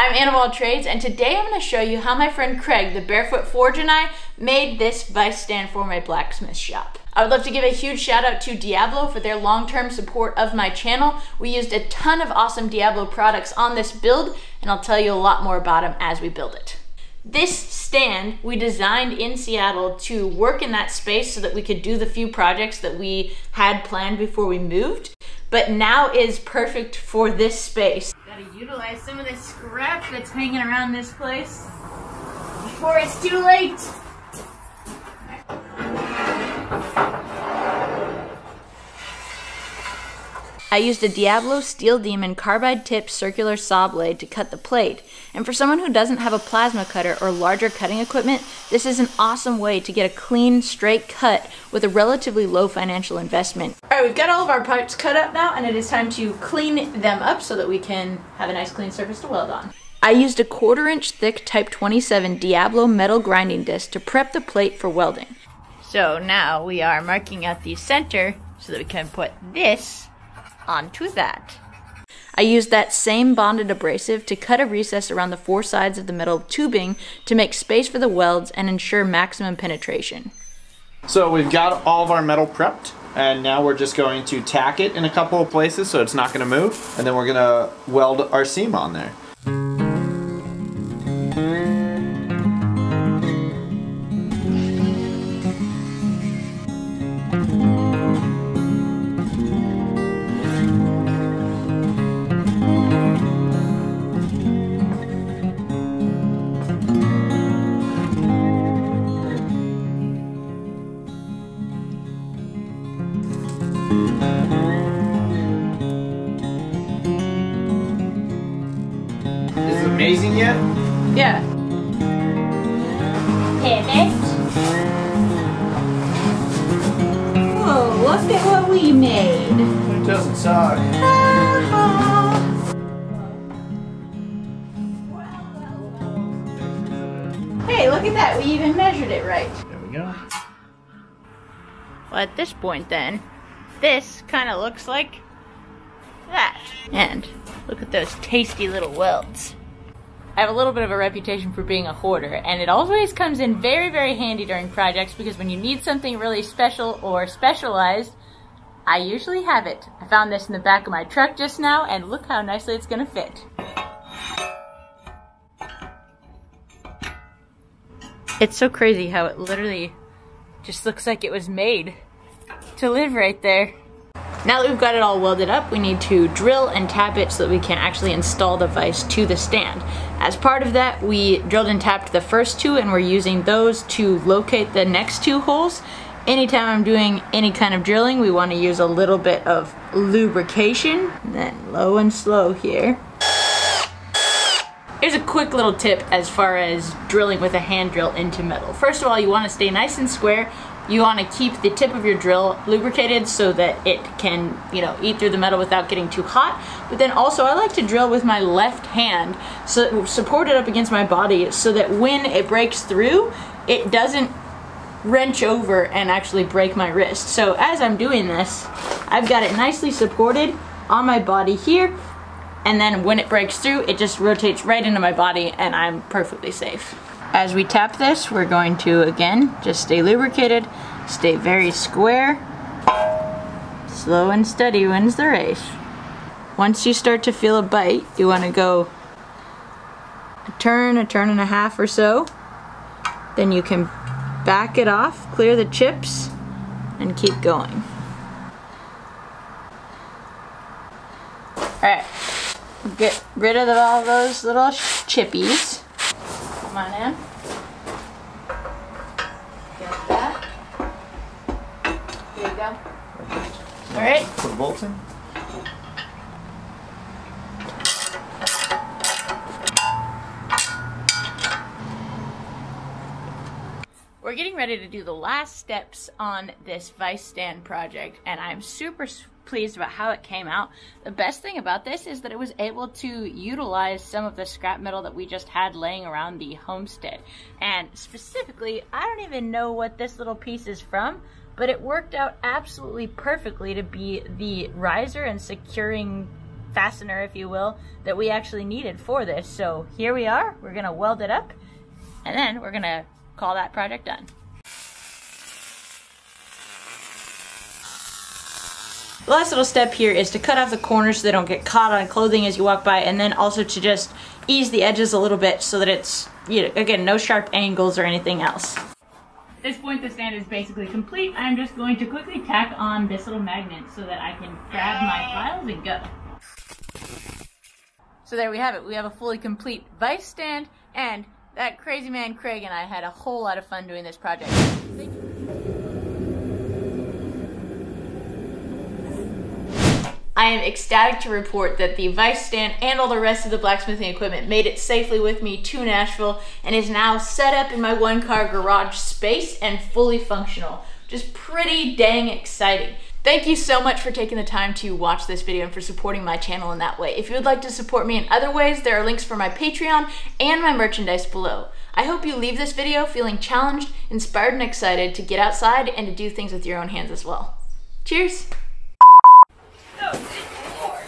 I'm Anna of All Trades, and today I'm going to show you how my friend Craig, the Barefoot Forge, and I made this Vise stand for my blacksmith shop. I would love to give a huge shout out to Diablo for their long-term support of my channel. We used a ton of awesome Diablo products on this build, and I'll tell you a lot more about them as we build it. This stand we designed in Seattle to work in that space so that we could do the few projects that we had planned before we moved, but now is perfect for this space. Gotta utilize some of this scrap that's hanging around this place before it's too late. I used a Diablo Steel Demon carbide tipped circular saw blade to cut the plate, and for someone who doesn't have a plasma cutter or larger cutting equipment, this is an awesome way to get a clean, straight cut with a relatively low financial investment. Alright, we've got all of our parts cut up now, and it is time to clean them up so that we can have a nice clean surface to weld on. I used a 1/4 inch thick Type 27 Diablo metal grinding disc to prep the plate for welding. So now we are marking out the center so that we can put this onto that. I used that same bonded abrasive to cut a recess around the 4 sides of the metal tubing to make space for the welds and ensure maximum penetration. So we've got all of our metal prepped, and now we're just going to tack it in a couple of places so it's not going to move, and then we're going to weld our seam on there. Is it amazing yet? Yeah. Pivot. Whoa, look at what we made. It doesn't suck. Hey, look at that. We even measured it right. There we go. Well, at this point then, this kind of looks like that. And look at those tasty little welds. I have a little bit of a reputation for being a hoarder, and it always comes in very, very handy during projects because when you need something really special or specialized, I usually have it. I found this in the back of my truck just now, and look how nicely it's gonna fit. It's so crazy how it literally just looks like it was made to live right there. Now that we've got it all welded up, we need to drill and tap it so that we can actually install the vise to the stand. As part of that, we drilled and tapped the first 2, and we're using those to locate the next 2 holes. Anytime I'm doing any kind of drilling, we want to use a little bit of lubrication. And then low and slow here. Here's a quick little tip as far as drilling with a hand drill into metal. First of all, you want to stay nice and square. You want to keep the tip of your drill lubricated so that it can, eat through the metal without getting too hot. But then also I like to drill with my left hand, so support it up against my body so that when it breaks through, it doesn't wrench over and actually break my wrist. So as I'm doing this, I've got it nicely supported on my body here, and then when it breaks through, it just rotates right into my body and I'm perfectly safe. As we tap this, we're going to, again, just stay lubricated, stay very square. Slow and steady wins the race. Once you start to feel a bite, you want to go a turn and a half or so. Then you can back it off, clear the chips, and keep going. Alright, get rid of all those little chippies. Come on in. Get that. There you go. Alright. Put the bolts in. We're getting ready to do the last steps on this vise stand project, and I'm super pleased about how it came out. The best thing about this is that it was able to utilize some of the scrap metal that we just had laying around the homestead. And specifically, I don't even know what this little piece is from, but it worked out absolutely perfectly to be the riser and securing fastener, if you will, that we actually needed for this. So here we are. We're gonna weld it up, and then we're gonna call that project done. The last little step here is to cut off the corners so they don't get caught on clothing as you walk by, and then also to just ease the edges a little bit so that it's, you know, again, no sharp angles or anything else. At this point, the stand is basically complete. I'm just going to quickly tack on this little magnet so that I can grab my files and go. So there we have it. We have a fully complete Vise stand, and that crazy man Craig and I had a whole lot of fun doing this project. I am ecstatic to report that the Vise stand and all the rest of the blacksmithing equipment made it safely with me to Nashville and is now set up in my one-car garage space and fully functional. Just pretty dang exciting. Thank you so much for taking the time to watch this video and for supporting my channel in that way. If you would like to support me in other ways, there are links for my Patreon and my merchandise below. I hope you leave this video feeling challenged, inspired, and excited to get outside and to do things with your own hands as well. Cheers! Oh, good Lord.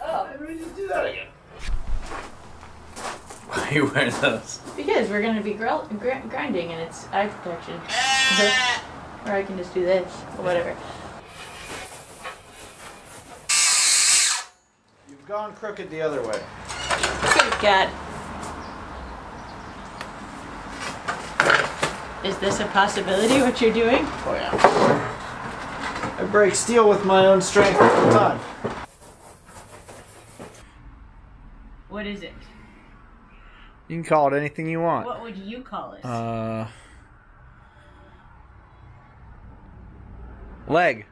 Oh. Why did we just do that again? Why are you wearing those? Because we're going to be grinding and it's eye protection. Or I can just do this, or whatever. You've gone crooked the other way. Good God. Is this a possibility, what you're doing? Oh yeah. I break steel with my own strength all the time. What is it? You can call it anything you want. What would you call it? Leg.